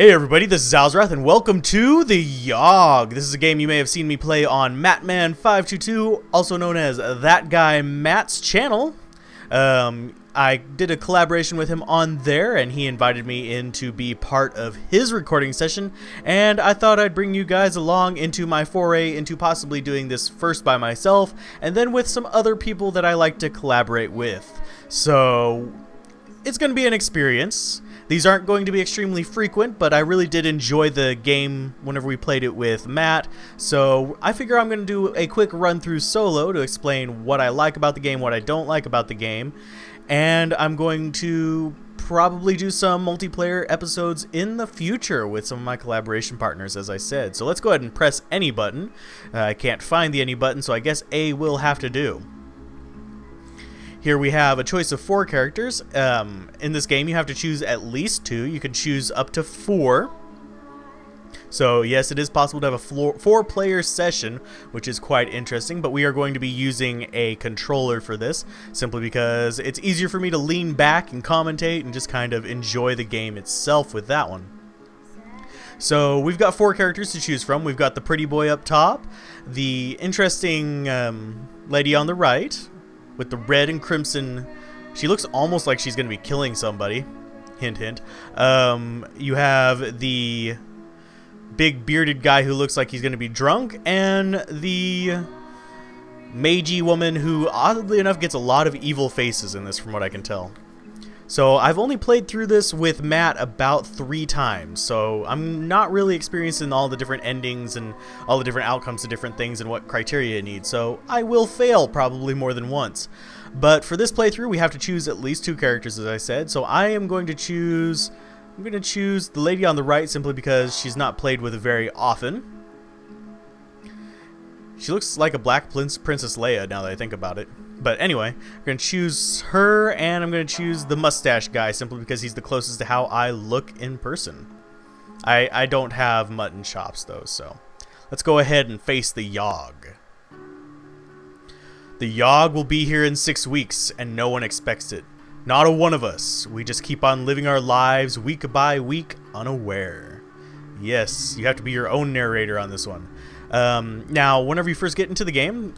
Hey everybody, this is Alzorath and welcome to the Yawhg. This is a game you may have seen me play on Mattman522, also known as That Guy Matt's channel. I did a collaboration with him on there and he invited me in to be part of his recording session, and I thought I'd bring you guys along into my foray into possibly doing this first by myself and then with some other people that I like to collaborate with. So it's going to be an experience. These aren't going to be extremely frequent, but I really did enjoy the game whenever we played it with Matt, so I figure I'm going to do a quick run through solo to explain what I like about the game, what I don't like about the game, and I'm going to probably do some multiplayer episodes in the future with some of my collaboration partners, as I said. So let's go ahead and press any button. I can't find the any button, so I guess A will have to do. Here we have a choice of 4 characters. In this game, you have to choose at least 2. You can choose up to 4. So yes, it is possible to have a 4-player session, which is quite interesting, but we are going to be using a controller for this, simply because it's easier for me to lean back and commentate and just kind of enjoy the game itself with that one. So we've got 4 characters to choose from. We've got the pretty boy up top, the interesting lady on the right, with the red and crimson. She looks almost like she's going to be killing somebody. Hint, hint. You have the big bearded guy who looks like he's going to be drunk, and the magey woman who, oddly enough, gets a lot of evil faces in this from what I can tell. So I've only played through this with Matt about 3 times, so I'm not really experienced in all the different endings and all the different outcomes to different things and what criteria it needs, so I will fail probably more than once. But for this playthrough, we have to choose at least 2 characters, as I said, so I am going to choose the lady on the right simply because she's not played with very often. She looks like a black Princess Leia now that I think about it. But anyway, I'm going to choose her, and I'm going to choose the mustache guy simply because he's the closest to how I look in person. I don't have mutton chops though, so let's go ahead and face the Yawhg. The Yawhg will be here in 6 weeks, and no one expects it. Not a one of us. We just keep on living our lives week by week unaware. Yes, you have to be your own narrator on this one. Now, whenever you first get into the game,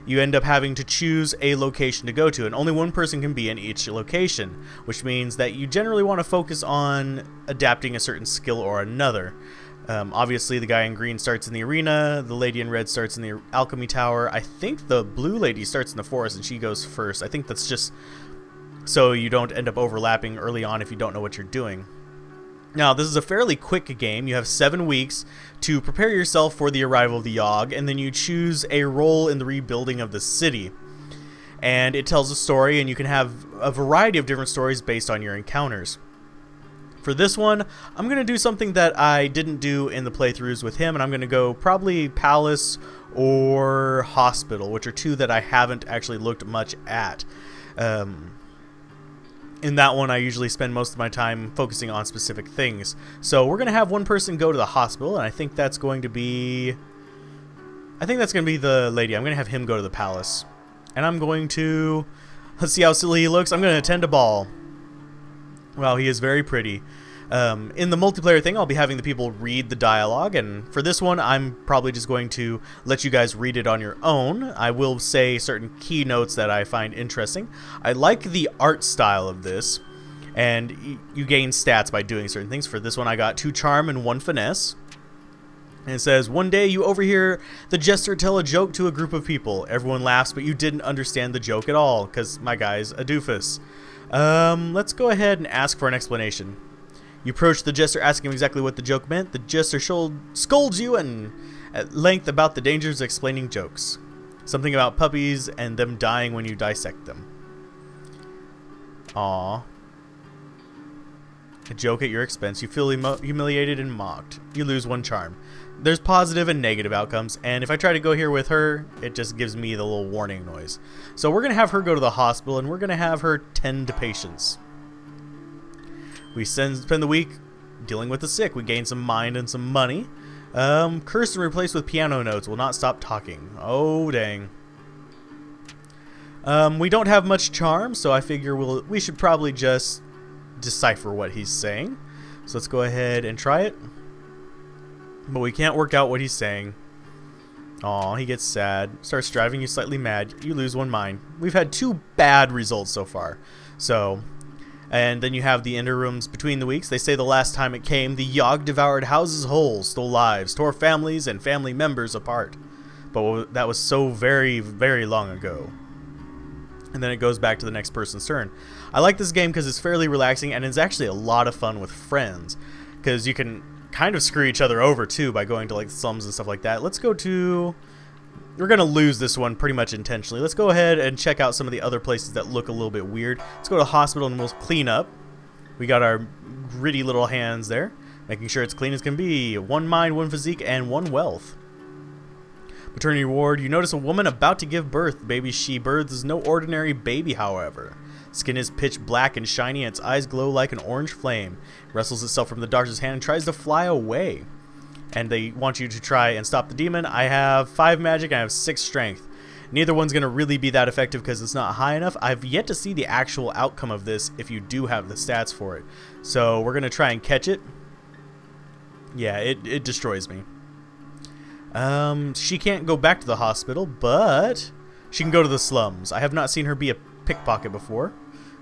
you end up having to choose a location to go to, and only one person can be in each location, which means that you generally want to focus on adapting a certain skill or another. Obviously, the guy in green starts in the arena, the lady in red starts in the alchemy tower. I think the blue lady starts in the forest and she goes first. I think that's just so you don't end up overlapping early on if you don't know what you're doing. Now, this is a fairly quick game. You have 7 weeks to prepare yourself for the arrival of the Yawhg, and then you choose a role in the rebuilding of the city. And it tells a story, and you can have a variety of different stories based on your encounters. For this one, I'm going to do something that I didn't do in the playthroughs with him, and I'm going to go probably Palace or Hospital, which are 2 that I haven't actually looked much at. In that one, I usually spend most of my time focusing on specific things. So we're going to have one person go to the hospital, and I think that's going to be the lady. I'm going to have him go to the palace. And I'm going to, let's see how silly he looks. I'm going to attend a ball. Wow, he is very pretty. In the multiplayer thing, I'll be having the people read the dialogue, and for this one, I'm probably just going to let you guys read it on your own. I will say certain keynotes that I find interesting. I like the art style of this, and you gain stats by doing certain things. For this one, I got 2 charm and 1 finesse. And it says, one day you overhear the jester tell a joke to a group of people. Everyone laughs, but you didn't understand the joke at all, because my guy's a doofus. Let's go ahead and ask for an explanation. You approach the jester asking him exactly what the joke meant. The jester scolds you and at length about the dangers of explaining jokes. Something about puppies and them dying when you dissect them. Aww. A joke at your expense. You feel humiliated and mocked. You lose 1 charm. There's positive and negative outcomes, and if I try to go here with her, it just gives me the little warning noise. So we're going to have her go to the hospital, and we're going to have her tend to patients. We spend the week dealing with the sick. We gain some mind and some money. Cursed and replaced with piano notes. Will not stop talking. Oh, dang. We don't have much charm, so I figure we should probably just decipher what he's saying. So let's go ahead and try it. But we can't work out what he's saying. Aw, he gets sad. Starts driving you slightly mad. You lose 1 mind. We've had 2 bad results so far. So, and then you have the interrooms between the weeks. They say the last time it came, the Yawhg devoured houses whole, stole lives, tore families and family members apart. But that was so very, very long ago. And then it goes back to the next person's turn. I like this game because it's fairly relaxing and it's actually a lot of fun with friends. Because you can kind of screw each other over too by going to like slums and stuff like that. Let's go to... We're going to lose this one pretty much intentionally. Let's go ahead and check out some of the other places that look a little bit weird. Let's go to the hospital and we'll clean up. We got our gritty little hands there. Making sure it's clean as can be. 1 mind, 1 physique, and 1 wealth. Maternity ward. You notice a woman about to give birth. The baby she births is no ordinary baby, however. Skin is pitch black and shiny, and its eyes glow like an orange flame. It wrestles itself from the doctor's hand and tries to fly away. And they want you to try and stop the demon. I have 5 magic and I have 6 strength. Neither one's going to really be that effective because it's not high enough. I've yet to see the actual outcome of this if you do have the stats for it. So we're going to try and catch it. Yeah, it destroys me. She can't go back to the hospital, but she can go to the slums. I have not seen her be a pickpocket before.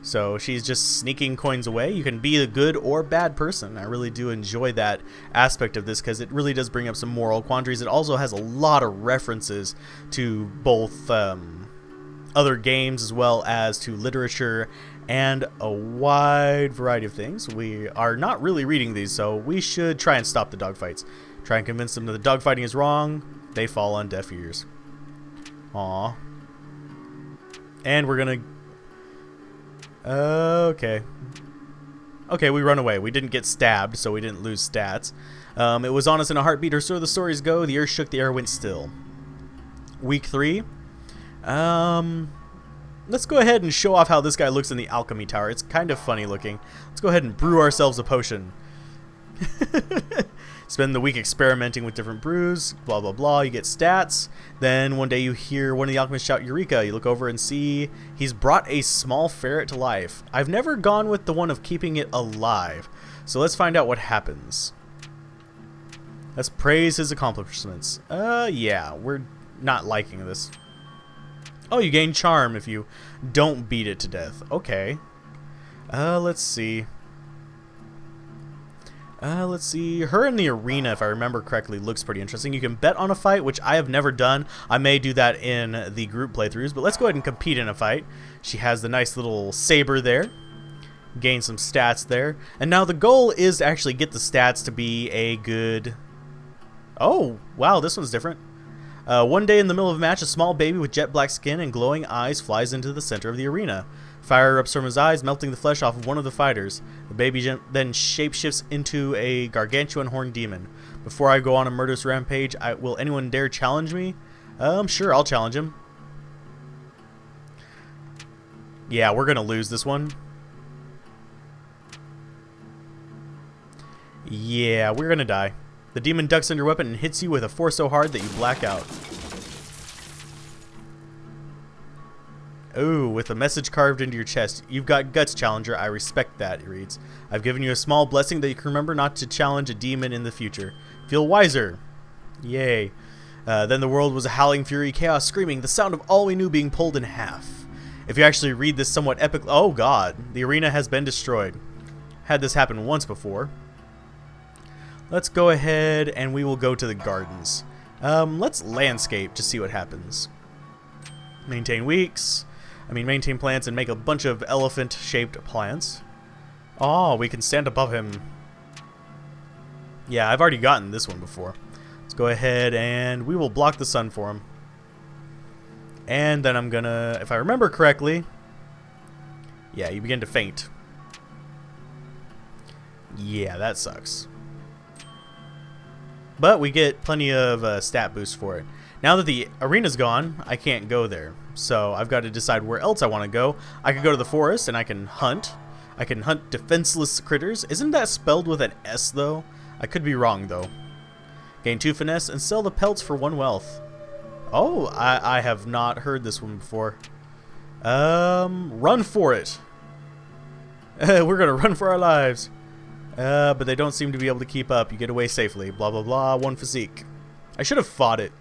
So she's just sneaking coins away. You can be a good or bad person. I really do enjoy that aspect of this because it really does bring up some moral quandaries. It also has a lot of references to both other games as well as to literature and a wide variety of things. We are not really reading these, so we should try and stop the dogfights. Try and convince them that the dogfighting is wrong. They fall on deaf ears. Aww. And we're gonna... Okay. Okay, we run away. We didn't get stabbed, so we didn't lose stats. It was on us in a heartbeat, or so the stories go. The earth shook, the air went still. Week 3. Let's go ahead and show off how this guy looks in the alchemy tower. It's kind of funny looking. Let's go ahead and brew ourselves a potion. Spend the week experimenting with different brews, blah blah blah. You get stats. Then one day you hear one of the alchemists shout Eureka. You look over and see he's brought a small ferret to life. I've never gone with the one of keeping it alive, so let's find out what happens. Let's praise his accomplishments. Yeah, we're not liking this. Oh, you gain charm if you don't beat it to death. Okay. Let's see. Let's see. Her in the arena, if I remember correctly, looks pretty interesting. You can bet on a fight, which I have never done. I may do that in the group playthroughs, but let's go ahead and compete in a fight. She has the nice little saber there. Gain some stats there. And now the goal is to actually get the stats to be a good... Oh, wow, this one's different. One day in the middle of a match, a small baby with jet black skin and glowing eyes flies into the center of the arena. Fire erupts from his eyes, melting the flesh off of one of the fighters. The baby then shapeshifts into a gargantuan horned demon. Before I go on a murderous rampage, will anyone dare challenge me? Sure, I'll challenge him. Yeah, we're gonna lose this one. Yeah, we're gonna die. The demon ducks under your weapon and hits you with a force so hard that you black out. Ooh, with a message carved into your chest. You've got guts, challenger. I respect that, it reads. I've given you a small blessing that you can remember not to challenge a demon in the future. Feel wiser. Yay. Then the world was a howling fury, chaos, screaming, the sound of all we knew being pulled in half. If you actually read this somewhat epic... Oh, God. The arena has been destroyed. Had this happen once before. Let's go ahead and we will go to the gardens. Let's landscape to see what happens. Maintain maintain plants and make a bunch of elephant-shaped plants. Oh, we can stand above him. Yeah, I've already gotten this one before. Let's go ahead and we will block the sun for him. And then I'm gonna, if I remember correctly, yeah, you begin to faint. Yeah, that sucks. But we get plenty of stat boost for it. Now that the arena's gone, I can't go there. So I've got to decide where else I want to go. I could go to the forest and I can hunt. I can hunt defenseless critters. Isn't that spelled with an S though? I could be wrong though. Gain 2 finesse and sell the pelts for 1 wealth. Oh, I have not heard this one before. Run for it. We're gonna run for our lives. But they don't seem to be able to keep up. You get away safely. Blah, blah, blah. One physique. I should have fought it.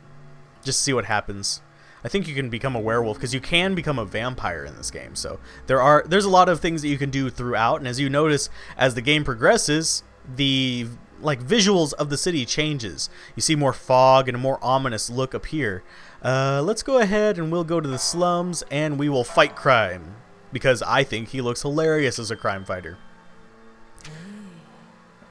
Just to see what happens. I think you can become a werewolf, because you can become a vampire in this game. So there's a lot of things that you can do throughout. And as you notice, as the game progresses, the visuals of the city changes. You see more fog and a more ominous look appear. Let's go ahead and we'll go to the slums and we will fight crime, because I think he looks hilarious as a crime fighter.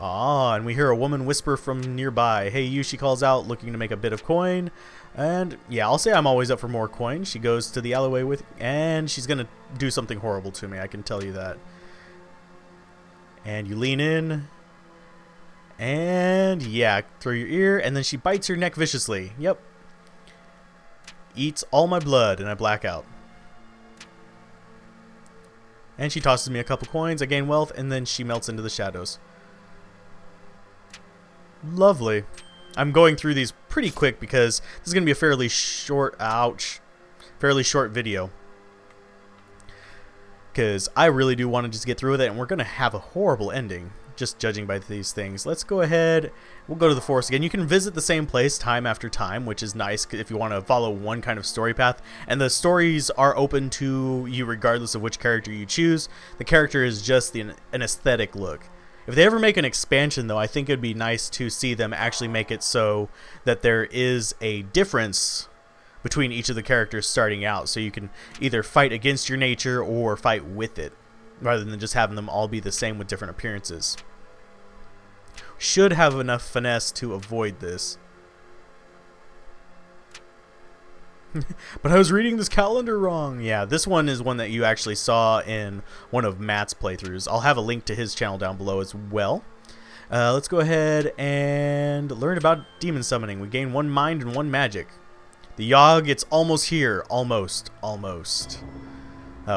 Ah, and we hear a woman whisper from nearby. Hey, you, she calls out, looking to make a bit of coin. And yeah, I'll say I'm always up for more coin. She goes to the alleyway with, and she's gonna do something horrible to me, I can tell you that. And you lean in, and yeah, through your ear, and then she bites your neck viciously. Yep. Eats all my blood, and I black out. And she tosses me a couple coins, I gain wealth, and then she melts into the shadows. Lovely. I'm going through these pretty quick because this is going to be a fairly short, fairly short video. Because I really do want to just get through with it, and we're going to have a horrible ending, just judging by these things. Let's go ahead. We'll go to the forest again. You can visit the same place time after time, which is nice if you want to follow one kind of story path. And the stories are open to you regardless of which character you choose. The character is just an aesthetic look. If they ever make an expansion, though, I think it'd be nice to see them actually make it so that there is a difference between each of the characters starting out. So you can either fight against your nature or fight with it, rather than just having them all be the same with different appearances. Should have enough finesse to avoid this. But I was reading this calendar wrong. Yeah, this one is one that you actually saw in one of Matt's playthroughs. I'll have a link to his channel down below as well. Let's go ahead and learn about demon summoning. We gain 1 mind and 1 magic. The Yawhg, it's almost here. Almost.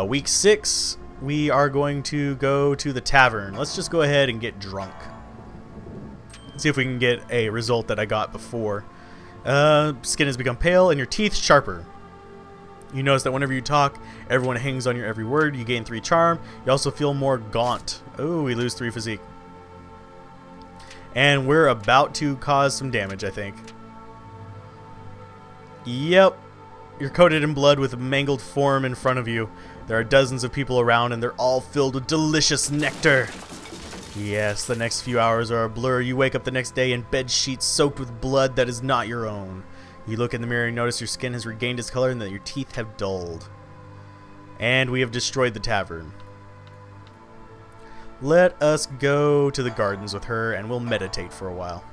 Week 6, we are going to go to the tavern. Let's just go ahead and get drunk. See if we can get a result that I got before. Skin has become pale and your teeth sharper. You notice that whenever you talk, everyone hangs on your every word. You gain 3 charm. You also feel more gaunt. Oh, we lose 3 physique. And we're about to cause some damage, I think. Yep. You're coated in blood with a mangled form in front of you. There are dozens of people around and they're all filled with delicious nectar. Yes, the next few hours are a blur. You wake up the next day in bed sheets soaked with blood that is not your own. You look in the mirror and notice your skin has regained its color and that your teeth have dulled. And we have destroyed the tavern. Let us go to the gardens with her and we'll meditate for a while.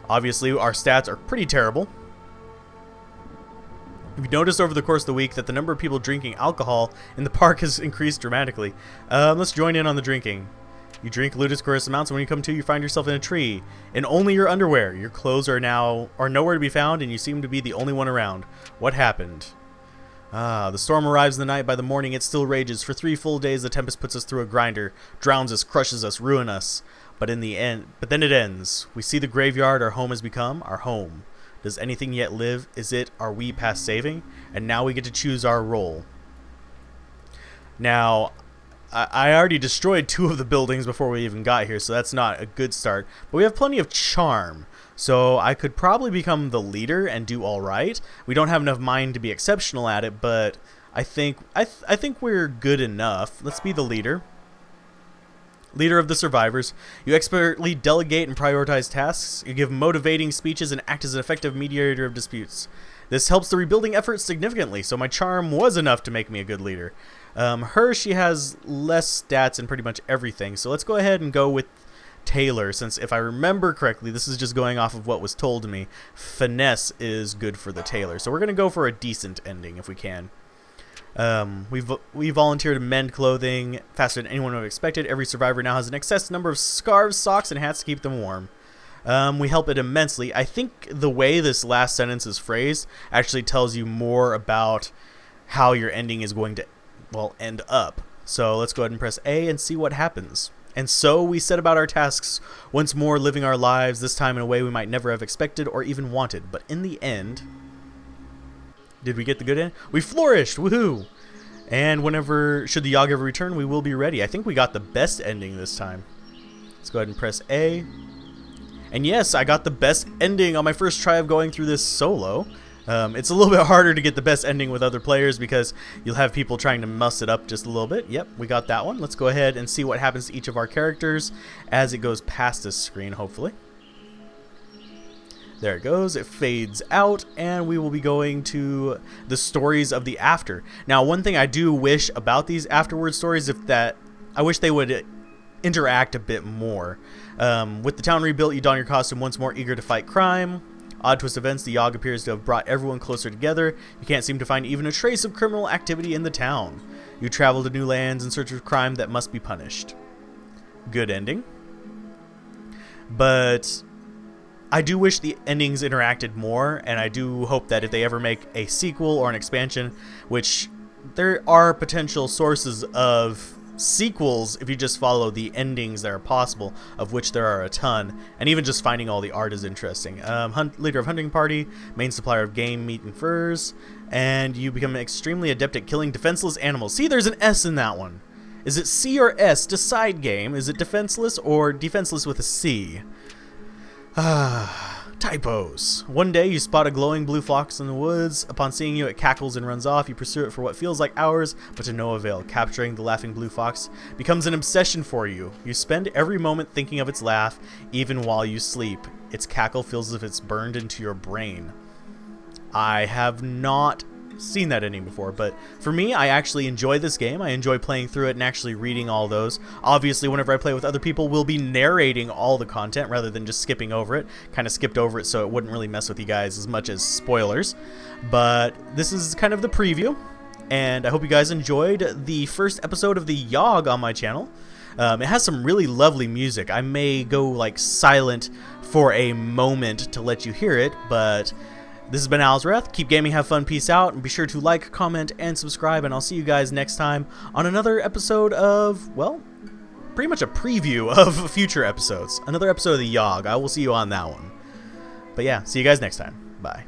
Obviously, our stats are pretty terrible. If you noticed over the course of the week that the number of people drinking alcohol in the park has increased dramatically. Let's join in on the drinking. You drink ludicrous amounts, and when you come to, you find yourself in a tree. In only your underwear. Your clothes are nowhere to be found, and you seem to be the only one around. What happened? The storm arrives in the night. By the morning, it still rages. For 3 full days, the tempest puts us through a grinder, drowns us, crushes us, ruins us. But then it ends. We see the graveyard our home has become, our home. Does anything yet live? Are we past saving? And now we get to choose our role. Now, I already destroyed 2 of the buildings before we even got here, so that's not a good start. But we have plenty of charm, so I could probably become the leader and do all right. We don't have enough mind to be exceptional at it, but I think we're good enough. Let's be the leader. Leader of the survivors. You expertly delegate and prioritize tasks. You give motivating speeches and act as an effective mediator of disputes. This helps the rebuilding effort significantly, so my charm was enough to make me a good leader. She has less stats in pretty much everything, so let's go ahead and go with Taylor, since if I remember correctly, this is just going off of what was told to me, finesse is good for the Taylor. So we're going to go for a decent ending if we can. We volunteer to mend clothing faster than anyone would have expected. Every survivor now has an excess number of scarves, socks, and hats to keep them warm. We help it immensely. I think the way this last sentence is phrased actually tells you more about how your ending is going to, well, end up. So let's go ahead and press A and see what happens. And so we set about our tasks, once more living our lives, this time in a way we might never have expected or even wanted. But in the end, did we get the good end? We flourished! Woohoo! And whenever, should the Yawhg ever return, we will be ready. I think we got the best ending this time. Let's go ahead and press A. And yes, I got the best ending on my first try of going through this solo. It's a little bit harder to get the best ending with other players because you'll have people trying to muss it up just a little bit. Yep, we got that one. Let's go ahead and see what happens to each of our characters as it goes past this screen, hopefully. There it goes. It fades out, and we will be going to the stories of the after. Now, one thing I do wish about these afterward stories, I wish they would interact a bit more. With the town rebuilt, you don your costume once more, eager to fight crime. Odd twist events, the Yawhg appears to have brought everyone closer together. You can't seem to find even a trace of criminal activity in the town. You travel to new lands in search of crime that must be punished. Good ending. But I do wish the endings interacted more, and I do hope that if they ever make a sequel or an expansion, which there are potential sources of sequels if you just follow the endings that are possible, of which there are a ton, and even just finding all the art is interesting. Leader of hunting party, main supplier of game, meat, and furs, and you become extremely adept at killing defenseless animals. See, there's an S in that one. Is it C or S? Decide, game. Is it defenseless or defenseless with a C? Typos. One day you spot a glowing blue fox in the woods. Upon seeing you, it cackles and runs off. You pursue it for what feels like hours, but to no avail. Capturing the laughing blue fox becomes an obsession for you. You spend every moment thinking of its laugh, even while you sleep. Its cackle feels as if it's burned into your brain. I have not seen that ending before, but for me, I actually enjoy this game. I enjoy playing through it and actually reading all those. Obviously, whenever I play with other people, we'll be narrating all the content rather than just skipping over it. Kind of skipped over it so it wouldn't really mess with you guys as much as spoilers. But this is kind of the preview, and I hope you guys enjoyed the first episode of the Yawhg on my channel. It has some really lovely music. I may go like silent for a moment to let you hear it, but this has been Alzorath. Keep gaming, have fun, peace out, and be sure to like, comment, and subscribe, and I'll see you guys next time on another episode of, well, pretty much a preview of future episodes. Another episode of the Yawhg. I will see you on that one. But yeah, see you guys next time. Bye.